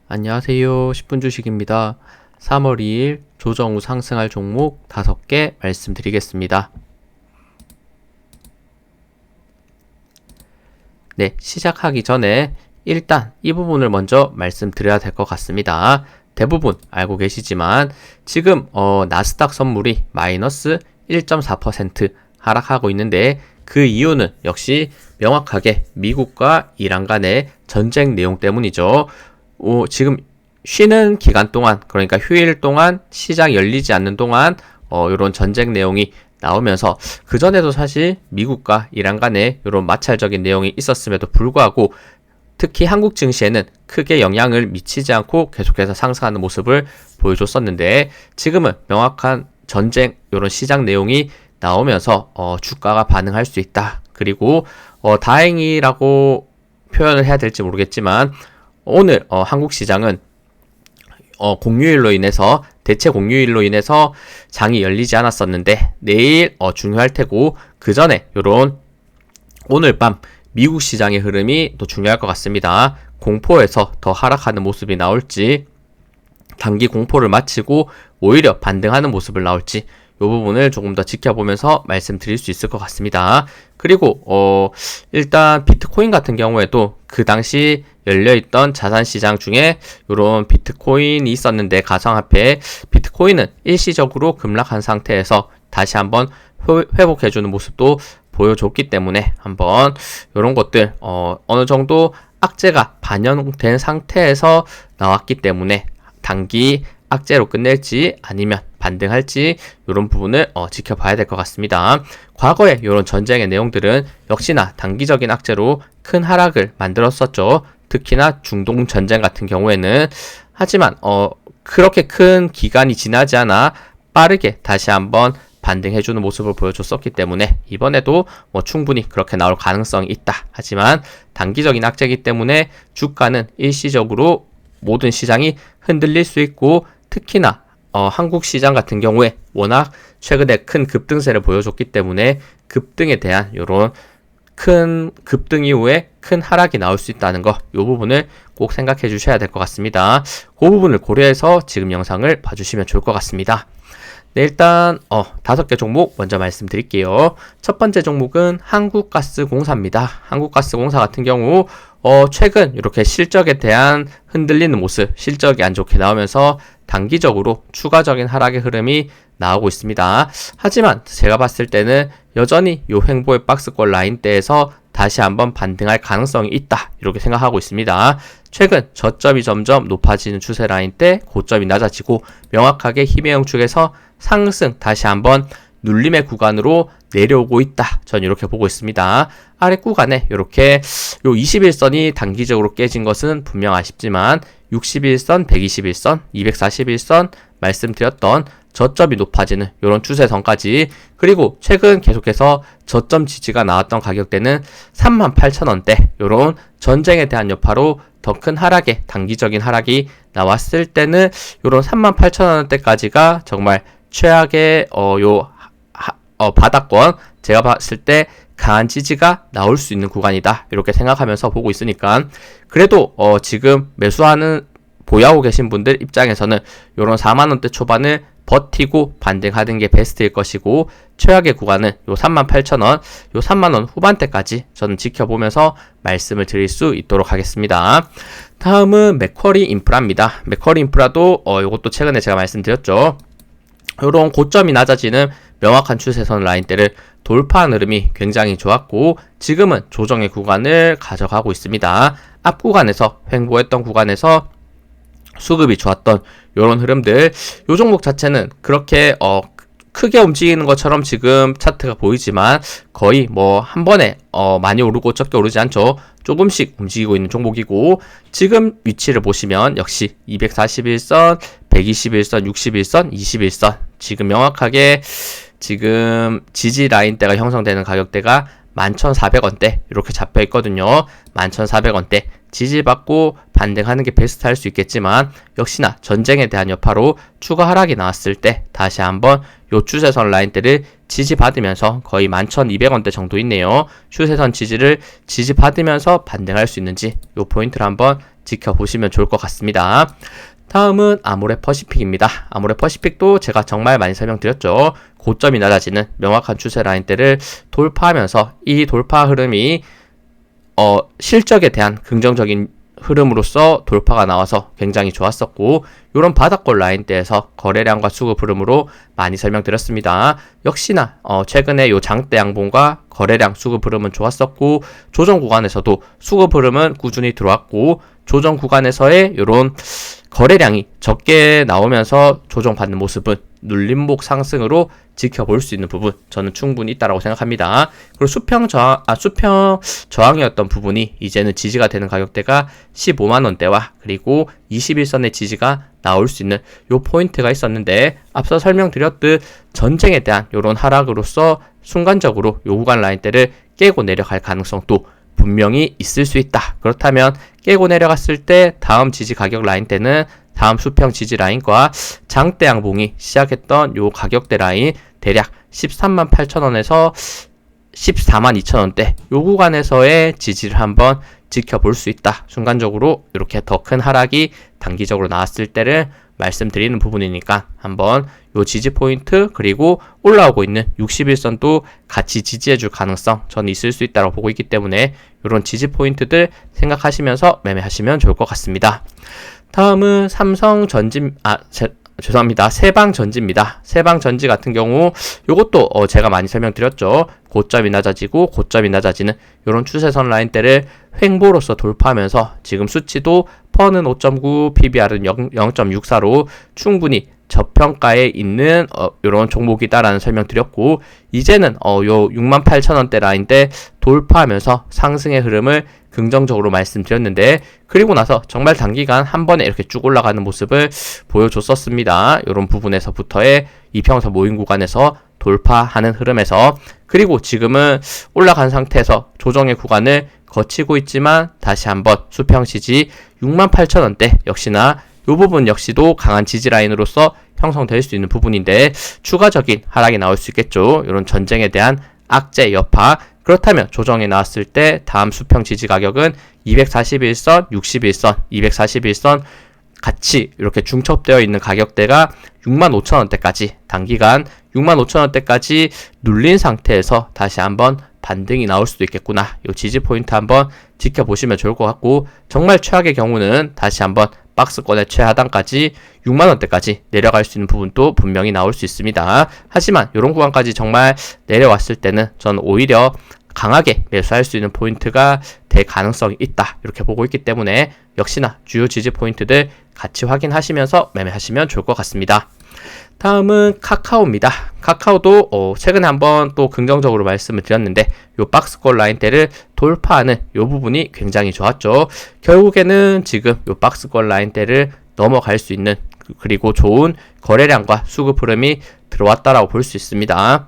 안녕하세요. 10분 주식입니다. 3월 2일 조정 후 상승할 종목 5개 말씀드리겠습니다. 네, 시작하기 전에 일단 이 부분을 먼저 말씀드려야 될 것 같습니다. 대부분 알고 계시지만 지금 나스닥 선물이 마이너스 1.4% 하락하고 있는데 그 이유는 역시 명확하게 미국과 이란 간의 전쟁 내용 때문이죠. 지금 쉬는 기간 동안, 그러니까 휴일 동안 시장이 열리지 않는 동안 이런 전쟁 내용이 나오면서 그전에도 사실 미국과 이란 간에 이런 마찰적인 내용이 있었음에도 불구하고 특히 한국 증시에는 크게 영향을 미치지 않고 계속해서 상승하는 모습을 보여줬었는데 지금은 명확한 전쟁 이런 시장 내용이 나오면서 주가가 반응할 수 있다. 그리고 다행이라고 표현을 해야 될지 모르겠지만 오늘 한국 시장은 공휴일로 인해서 대체 공휴일로 인해서 장이 열리지 않았었는데 내일 중요할 테고 그 전에 요런 오늘 밤 미국 시장의 흐름이 또 중요할 것 같습니다. 공포에서 더 하락하는 모습이 나올지 단기 공포를 마치고 오히려 반등하는 모습을 나올지 이 부분을 조금 더 지켜보면서 말씀드릴 수 있을 것 같습니다. 그리고 일단 비트코인 같은 경우에도 그 당시 열려있던 자산시장 중에 이런 비트코인이 있었는데 가상화폐 비트코인은 일시적으로 급락한 상태에서 다시 한번 회복해주는 모습도 보여줬기 때문에 한번 이런 것들 어느 정도 악재가 반영된 상태에서 나왔기 때문에 단기 악재로 끝낼지 아니면 반등할지 이런 부분을 지켜봐야 될 것 같습니다. 과거에 이런 전쟁의 내용들은 역시나 단기적인 악재로 큰 하락을 만들었었죠. 특히나 중동 전쟁 같은 경우에는 하지만 그렇게 큰 기간이 지나지 않아 빠르게 다시 한번 반등해주는 모습을 보여줬었기 때문에 이번에도 충분히 그렇게 나올 가능성이 있다. 하지만 단기적인 악재이기 때문에 주가는 일시적으로 모든 시장이 흔들릴 수 있고 특히나 한국 시장 같은 경우에 워낙 최근에 큰 급등세를 보여줬기 때문에 급등에 대한 이런 큰 급등 이후에 큰 하락이 나올 수 있다는 거, 이 부분을 꼭 생각해 주셔야 될 것 같습니다. 그 부분을 고려해서 지금 영상을 봐주시면 좋을 것 같습니다. 네, 일단 5개 종목 먼저 말씀드릴게요. 첫 번째 종목은 한국가스공사입니다. 한국가스공사 같은 경우 최근 이렇게 실적에 대한 흔들리는 모습, 실적이 안 좋게 나오면서 단기적으로 추가적인 하락의 흐름이 나오고 있습니다. 하지만 제가 봤을 때는 여전히 요 횡보의 박스권 라인대에서 다시 한번 반등할 가능성이 있다. 이렇게 생각하고 있습니다. 최근 저점이 점점 높아지는 추세 라인대, 고점이 낮아지고 명확하게 힘의 영축에서 상승 다시 한번 눌림의 구간으로 내려오고 있다. 전 이렇게 보고 있습니다. 아래 구간에 이렇게 요 21선이 단기적으로 깨진 것은 분명 아쉽지만 61선, 121선, 241선 말씀드렸던 저점이 높아지는 이런 추세선까지 그리고 최근 계속해서 저점 지지가 나왔던 가격대는 38,000원대 이런 전쟁에 대한 여파로 더 큰 하락에 단기적인 하락이 나왔을 때는 이런 38,000원대까지가 정말 최악의 바닥권 제가 봤을 때 강한 지지가 나올 수 있는 구간이다 이렇게 생각하면서 보고 있으니까 그래도 지금 매수하는 보유하고 계신 분들 입장에서는 이런 4만원대 초반을 버티고 반등하는 게 베스트일 것이고 최악의 구간은 요 38,000원, 요 3만원 후반대까지 저는 지켜보면서 말씀을 드릴 수 있도록 하겠습니다. 다음은 맥쿼리 인프라입니다. 맥쿼리 인프라도 요것도 최근에 제가 말씀드렸죠. 요런 고점이 낮아지는 명확한 추세선 라인대를 돌파한 흐름이 굉장히 좋았고 지금은 조정의 구간을 가져가고 있습니다. 앞 구간에서 횡보했던 구간에서 수급이 좋았던 요런 흐름들 요 종목 자체는 그렇게 크게 움직이는 것처럼 지금 차트가 보이지만 거의 한 번에 많이 오르고 적게 오르지 않죠. 조금씩 움직이고 있는 종목이고 지금 위치를 보시면 역시 241선, 121선, 61선, 21선 지금 명확하게 지금 지지 라인대가 형성되는 가격대가 11,400원대 이렇게 잡혀 있거든요. 11,400원대 지지받고 반등하는 게 베스트 할 수 있겠지만 역시나 전쟁에 대한 여파로 추가 하락이 나왔을 때 다시 한번 요 추세선 라인대를 지지받으면서 거의 11,200원대 정도 있네요. 추세선 지지받으면서 반등할 수 있는지 요 포인트를 한번 지켜보시면 좋을 것 같습니다. 다음은 아모레퍼시픽입니다. 아모레퍼시픽도 제가 정말 많이 설명드렸죠. 고점이 낮아지는 명확한 추세 라인대를 돌파하면서 이 돌파 흐름이 실적에 대한 긍정적인 흐름으로서 돌파가 나와서 굉장히 좋았었고, 이런 바닥권 라인대에서 거래량과 수급 흐름으로 많이 설명드렸습니다. 역시나 최근에 요 장대 양봉과 거래량 수급 흐름은 좋았었고, 조정 구간에서도 수급 흐름은 꾸준히 들어왔고, 조정 구간에서의 이런 거래량이 적게 나오면서 조정받는 모습은 눌림목 상승으로 지켜볼 수 있는 부분 저는 충분히 있다라고 생각합니다. 그리고 수평 저항이었던 부분이 이제는 지지가 되는 가격대가 15만원대와 그리고 21선의 지지가 나올 수 있는 요 포인트가 있었는데, 앞서 설명드렸듯 전쟁에 대한 요런 하락으로서 순간적으로 요 구간 라인대를 깨고 내려갈 가능성도 분명히 있을 수 있다. 그렇다면 깨고 내려갔을 때 다음 지지 가격 라인대는 다음 수평 지지 라인과 장대 양봉이 시작했던 요 가격대 라인 대략 13만 8천원에서 14만 2천원대 요 구간에서의 지지를 한번 지켜볼 수 있다. 순간적으로 이렇게 더 큰 하락이 단기적으로 나왔을 때를 말씀드리는 부분이니까 한번 요 지지 포인트 그리고 올라오고 있는 61선도 같이 지지해줄 가능성 저는 있을 수 있다고 보고 있기 때문에 이런 지지 포인트들 생각하시면서 매매하시면 좋을 것 같습니다. 다음은 세방전지입니다. 세방전지 같은 경우 요것도 제가 많이 설명드렸죠. 고점이 낮아지는 이런 추세선 라인대를 횡보로서 돌파하면서 지금 수치도 퍼는 5.9, PBR은 0.64로 충분히 저평가에 있는 이런 종목이다라는 설명드렸고, 이제는 요 68,000원대 라인대 돌파하면서 상승의 흐름을 긍정적으로 말씀드렸는데, 그리고 나서 정말 단기간 한 번에 이렇게 쭉 올라가는 모습을 보여줬었습니다. 이런 부분에서부터의 이평선 모임 구간에서 돌파하는 흐름에서, 그리고 지금은 올라간 상태에서 조정의 구간을 거치고 있지만 다시 한번 수평 지지 68,000원대 역시나 이 부분 역시도 강한 지지 라인으로서 형성될 수 있는 부분인데, 추가적인 하락이 나올 수 있겠죠. 이런 전쟁에 대한 악재 여파. 그렇다면 조정이 나왔을 때 다음 수평 지지 가격은 241선, 61선, 241선 같이 이렇게 중첩되어 있는 가격대가 65,000원대까지 단기간 65,000원대까지 눌린 상태에서 다시 한번 반등이 나올 수도 있겠구나. 이 지지 포인트 한번 지켜보시면 좋을 것 같고, 정말 최악의 경우는 다시 한번 박스권의 최하단까지 6만원대까지 내려갈 수 있는 부분도 분명히 나올 수 있습니다. 하지만 이런 구간까지 정말 내려왔을 때는 저는 오히려 강하게 매수할 수 있는 포인트가 될 가능성이 있다. 이렇게 보고 있기 때문에 역시나 주요 지지 포인트들 같이 확인하시면서 매매하시면 좋을 것 같습니다. 다음은 카카오입니다. 카카오도 최근에 한번 또 긍정적으로 말씀을 드렸는데 요 박스권 라인대를 돌파하는 요 부분이 굉장히 좋았죠. 결국에는 지금 요 박스권 라인대를 넘어갈 수 있는, 그리고 좋은 거래량과 수급 흐름이 들어왔다라고 볼 수 있습니다.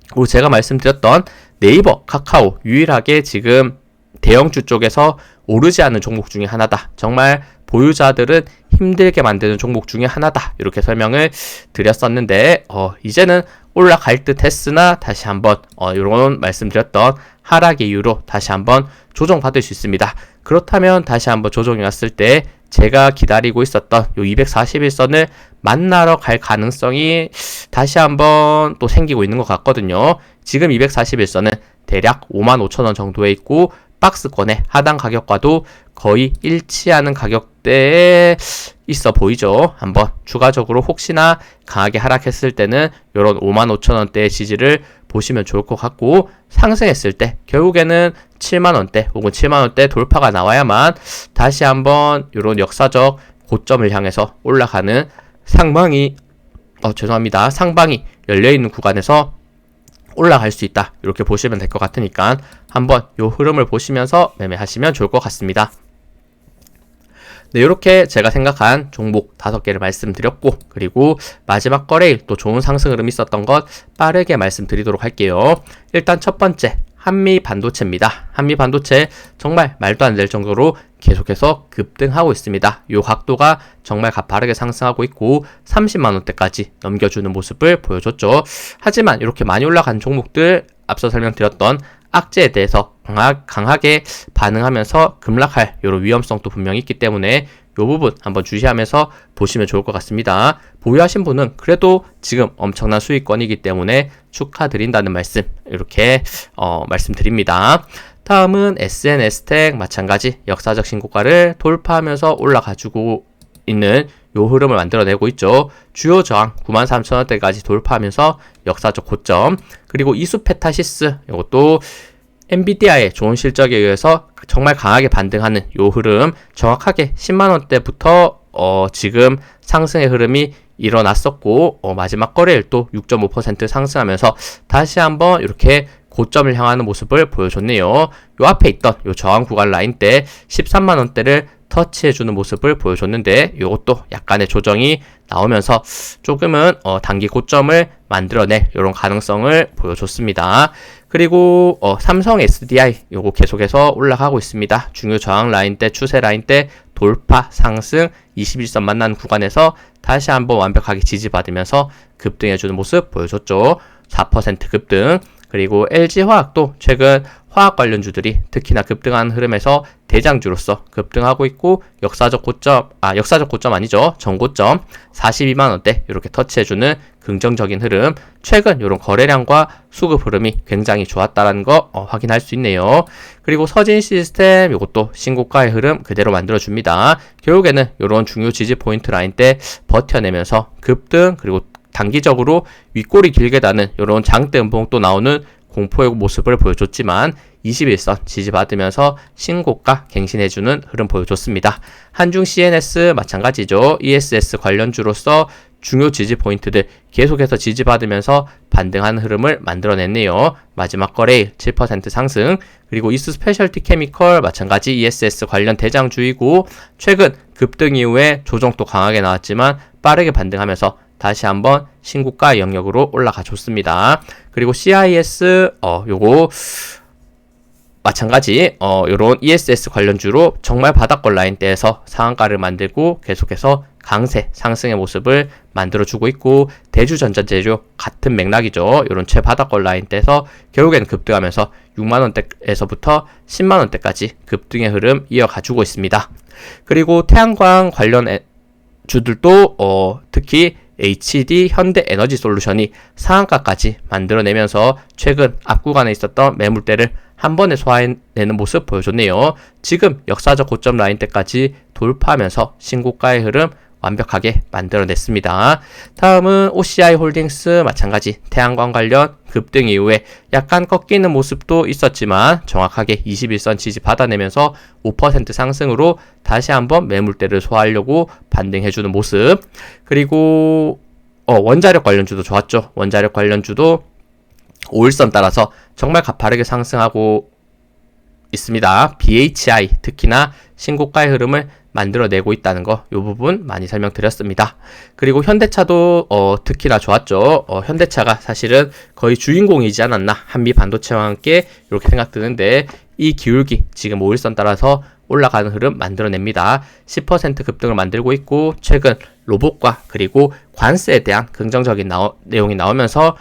그리고 제가 말씀드렸던 네이버, 카카오 유일하게 지금 대형주 쪽에서 오르지 않는 종목 중에 하나다. 정말 보유자들은 힘들게 만드는 종목 중에 하나다. 이렇게 설명을 드렸었는데 이제는 올라갈 듯 했으나 다시 한번 이런 말씀드렸던 하락의 이유로 다시 한번 조정받을 수 있습니다. 그렇다면 다시 한번 조정이 왔을 때 제가 기다리고 있었던 요 241선을 만나러 갈 가능성이 다시 한번 또 생기고 있는 것 같거든요. 지금 241선은 대략 55,000원 정도에 있고 박스권의 하단 가격과도 거의 일치하는 가격대에 있어 보이죠. 한번 추가적으로 혹시나 강하게 하락했을 때는 이런 55,000원대의 지지를 보시면 좋을 것 같고, 상승했을 때 결국에는 7만원대 혹은 7만원대 돌파가 나와야만 다시 한번 이런 역사적 고점을 향해서 올라가는 상방이 열려있는 구간에서 올라갈 수 있다. 이렇게 보시면 될 것 같으니까 한번 이 흐름을 보시면서 매매하시면 좋을 것 같습니다. 네, 이렇게 제가 생각한 종목 5개를 말씀드렸고, 그리고 마지막 거래일 또 좋은 상승 흐름이 있었던 것 빠르게 말씀드리도록 할게요. 일단 첫 번째 한미 반도체입니다. 한미 반도체 정말 말도 안 될 정도로 계속해서 급등하고 있습니다. 요 각도가 정말 가파르게 상승하고 있고 30만원대까지 넘겨주는 모습을 보여줬죠. 하지만 이렇게 많이 올라간 종목들 앞서 설명드렸던 악재에 대해서 강하게 반응하면서 급락할 이런 위험성도 분명히 있기 때문에 이 부분 한번 주시하면서 보시면 좋을 것 같습니다. 보유하신 분은 그래도 지금 엄청난 수익권이기 때문에 축하드린다는 말씀 이렇게 말씀드립니다. 다음은 SNS텍 마찬가지 역사적 신고가를 돌파하면서 올라가지고 있는 요 흐름을 만들어내고 있죠. 주요 저항 93,000원대까지 돌파하면서 역사적 고점, 그리고 이수페타시스 이것도 엔비디아의 좋은 실적에 의해서 정말 강하게 반등하는 요 흐름, 정확하게 10만원대부터 지금 상승의 흐름이 일어났었고 마지막 거래일 또 6.5% 상승하면서 다시 한번 이렇게 고점을 향하는 모습을 보여줬네요. 요 앞에 있던 요 저항 구간 라인 때 13만원대를 터치해주는 모습을 보여줬는데 이것도 약간의 조정이 나오면서 조금은 단기 고점을 만들어낼 이런 가능성을 보여줬습니다. 그리고 삼성 SDI 요거 계속해서 올라가고 있습니다. 중요 저항 라인 때 추세 라인 때 돌파 상승 21선 만나는 구간에서 다시 한번 완벽하게 지지받으면서 급등해주는 모습 보여줬죠. 4% 급등. 그리고 LG화학도 최근 화학 관련주들이 특히나 급등하는 흐름에서 대장주로서 급등하고 있고 역사적 고점 아니죠. 전고점 42만원대 이렇게 터치해주는 긍정적인 흐름, 최근 이런 거래량과 수급 흐름이 굉장히 좋았다는 거 확인할 수 있네요. 그리고 서진 시스템 이것도 신고가의 흐름 그대로 만들어줍니다. 결국에는 이런 중요 지지 포인트 라인 때 버텨내면서 급등, 그리고 단기적으로 윗골이 길게 다는 이런 장대 음봉 또 나오는 공포의 모습을 보여줬지만 21선 지지받으면서 신고가 갱신해주는 흐름 보여줬습니다. 한중 CNS 마찬가지죠. ESS 관련주로서 중요 지지 포인트들 계속해서 지지받으면서 반등하는 흐름을 만들어냈네요. 마지막 거래일 7% 상승, 그리고 이스 스페셜티 케미컬 마찬가지 ESS 관련 대장주이고 최근 급등 이후에 조정도 강하게 나왔지만 빠르게 반등하면서 다시 한번 신고가 영역으로 올라가 줬습니다. 그리고 CIS 요거 마찬가지 요런 ESS 관련주로 정말 바닥권 라인대에서 상한가를 만들고 계속해서 강세 상승의 모습을 만들어주고 있고, 대주전자재료 같은 맥락이죠. 요런 최바닥권 라인대에서 결국에는 급등하면서 6만원대에서부터 10만원대까지 급등의 흐름 이어가주고 있습니다. 그리고 태양광 관련 주들도 특히 HD 현대에너지솔루션이 상한가까지 만들어내면서 최근 앞구간에 있었던 매물대를 한 번에 소화해내는 모습 보여줬네요. 지금 역사적 고점 라인대까지 돌파하면서 신고가의 흐름 완벽하게 만들어냈습니다. 다음은 OCI 홀딩스 마찬가지 태양광 관련 급등 이후에 약간 꺾이는 모습도 있었지만 정확하게 21선 지지 받아내면서 5% 상승으로 다시 한번 매물대를 소화하려고 반등해주는 모습. 그리고 원자력 관련주도 좋았죠. 원자력 관련주도 5일선 따라서 정말 가파르게 상승하고 있습니다. BHI 특히나 신고가의 흐름을 만들어내고 있다는 거, 이 부분 많이 설명드렸습니다. 그리고 현대차도 특히나 좋았죠. 현대차가 사실은 거의 주인공이지 않았나, 한미 반도체와 함께 이렇게 생각드는데 이 기울기 지금 5일선 따라서 올라가는 흐름 만들어냅니다. 10% 급등을 만들고 있고 최근 로봇과 그리고 관세에 대한 긍정적인 내용이 나오면서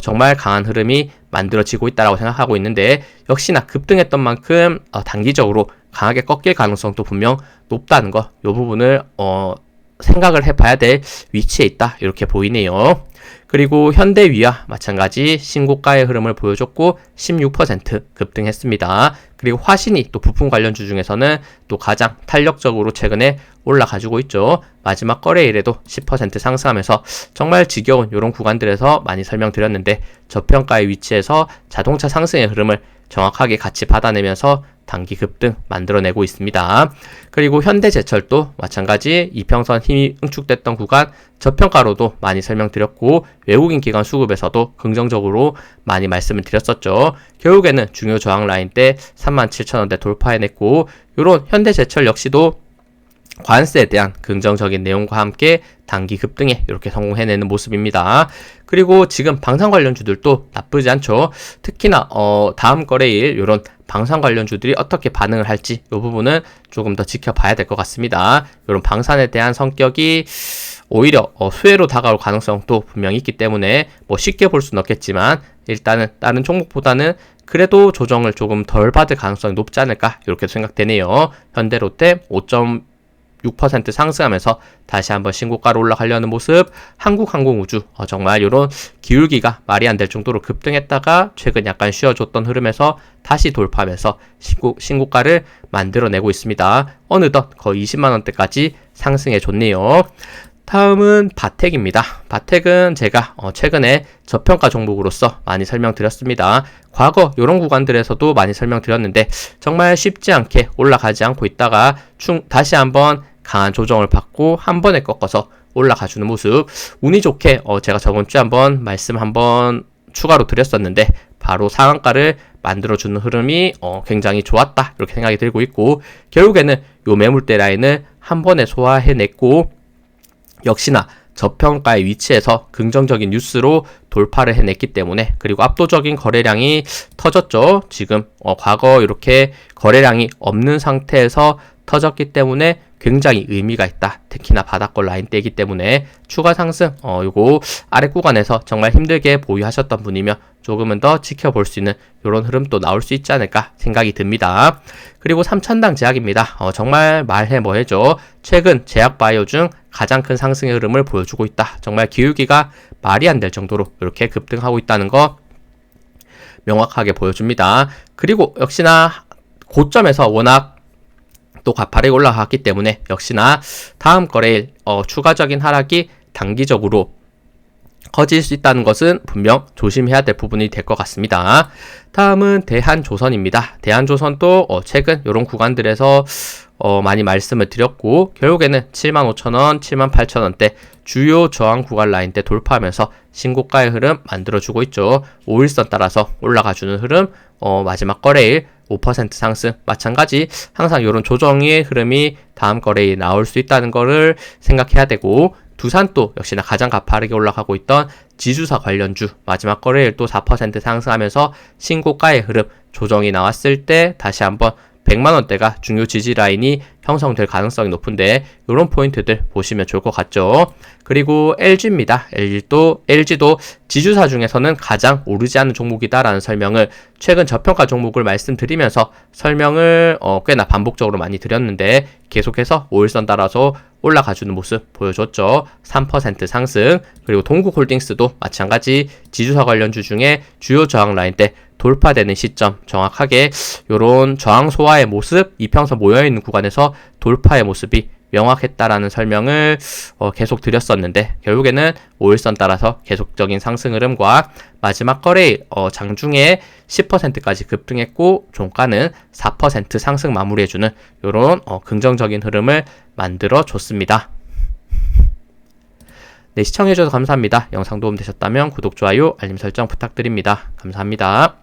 정말 강한 흐름이 만들어지고 있다고 생각하고 있는데, 역시나 급등했던 만큼 단기적으로 강하게 꺾일 가능성도 분명 높다는 거, 이 부분을 생각을 해봐야 될 위치에 있다 이렇게 보이네요. 그리고 현대위아 마찬가지 신고가의 흐름을 보여줬고 16% 급등했습니다. 그리고 화신이 또 부품 관련주 중에서는 또 가장 탄력적으로 최근에 올라가지고 있죠. 마지막 거래일에도 10% 상승하면서 정말 지겨운 이런 구간들에서 많이 설명드렸는데 저평가의 위치에서 자동차 상승의 흐름을 정확하게 같이 받아내면서 단기 급등 만들어내고 있습니다. 그리고 현대제철도 마찬가지 이평선 힘이 응축됐던 구간 저평가로도 많이 설명드렸고 외국인 기관 수급에서도 긍정적으로 많이 말씀을 드렸었죠. 결국에는 중요 저항 라인 때 37,000원대 돌파해냈고, 이런 현대제철 역시도 관세에 대한 긍정적인 내용과 함께 단기 급등에 이렇게 성공해내는 모습입니다. 그리고 지금 방산 관련주들도 나쁘지 않죠. 특히나 다음 거래일 이런 방산 관련주들이 어떻게 반응을 할지 이 부분은 조금 더 지켜봐야 될 것 같습니다. 이런 방산에 대한 성격이 오히려 수혜로 다가올 가능성도 분명히 있기 때문에 뭐 쉽게 볼 수는 없겠지만 일단은 다른 종목보다는 그래도 조정을 조금 덜 받을 가능성이 높지 않을까 이렇게 생각되네요. 현대롯데 5.6% 상승하면서 다시 한번 신고가로 올라가려는 모습. 한국항공우주 정말 이런 기울기가 말이 안 될 정도로 급등했다가 최근 약간 쉬어줬던 흐름에서 다시 돌파하면서 신고가를 만들어내고 있습니다. 어느덧 거의 20만원대까지 상승해줬네요. 다음은 바텍입니다. 바텍은 제가 최근에 저평가 종목으로서 많이 설명드렸습니다. 과거 이런 구간들에서도 많이 설명드렸는데 정말 쉽지 않게 올라가지 않고 있다가 다시 한번 강한 조정을 받고 한 번에 꺾어서 올라가주는 모습. 운이 좋게 제가 저번주에 한번 추가로 드렸었는데 바로 상한가를 만들어주는 흐름이 굉장히 좋았다 이렇게 생각이 들고 있고, 결국에는 요 매물대 라인을 한 번에 소화해냈고 역시나 저평가의 위치에서 긍정적인 뉴스로 돌파를 해냈기 때문에, 그리고 압도적인 거래량이 터졌죠. 지금 과거 이렇게 거래량이 없는 상태에서 터졌기 때문에 굉장히 의미가 있다. 특히나 바닥권 라인대이기 때문에 추가 상승 요거 아래 구간에서 정말 힘들게 보유하셨던 분이면 조금은 더 지켜볼 수 있는 이런 흐름도 나올 수 있지 않을까 생각이 듭니다. 그리고 3천당 제약입니다. 정말 말해 뭐해죠. 최근 제약바이오 중 가장 큰 상승의 흐름을 보여주고 있다. 정말 기울기가 말이 안 될 정도로 이렇게 급등하고 있다는 거 명확하게 보여줍니다. 그리고 역시나 고점에서 워낙 또 가파르게 올라갔기 때문에 역시나 다음 거래일 추가적인 하락이 단기적으로 커질 수 있다는 것은 분명 조심해야 될 부분이 될 것 같습니다. 다음은 대한조선입니다. 대한조선도 최근 이런 구간들에서 많이 말씀을 드렸고 결국에는 75,000원, 78,000원대 주요 저항 구간 라인대 돌파하면서 신고가의 흐름 만들어주고 있죠. 5일선 따라서 올라가주는 흐름, 마지막 거래일 5% 상승, 마찬가지 항상 이런 조정의 흐름이 다음 거래일에 나올 수 있다는 거를 생각해야 되고, 두산도 역시나 가장 가파르게 올라가고 있던 지주사 관련주 마지막 거래일 또 4% 상승하면서 신고가의 흐름, 조정이 나왔을 때 다시 한번 100만원대가 중요 지지 라인이 형성될 가능성이 높은데 이런 포인트들 보시면 좋을 것 같죠. 그리고 LG입니다. LG도 지주사 중에서는 가장 오르지 않는 종목이다라는 설명을 최근 저평가 종목을 말씀드리면서 설명을 꽤나 반복적으로 많이 드렸는데 계속해서 5일선 따라서 올라가주는 모습 보여줬죠. 3% 상승. 그리고 동국홀딩스도 마찬가지 지주사 관련주 중에 주요 저항 라인대 돌파되는 시점 정확하게 요런 저항 소화의 모습, 이평선 모여있는 구간에서 돌파의 모습이 명확했다라는 설명을 계속 드렸었는데 결국에는 5일선 따라서 계속적인 상승 흐름과 마지막 거래일 장중에 10%까지 급등했고 종가는 4% 상승 마무리해주는 요런 긍정적인 흐름을 만들어 줬습니다. 네, 시청해주셔서 감사합니다. 영상 도움되셨다면 구독, 좋아요, 알림 설정 부탁드립니다. 감사합니다.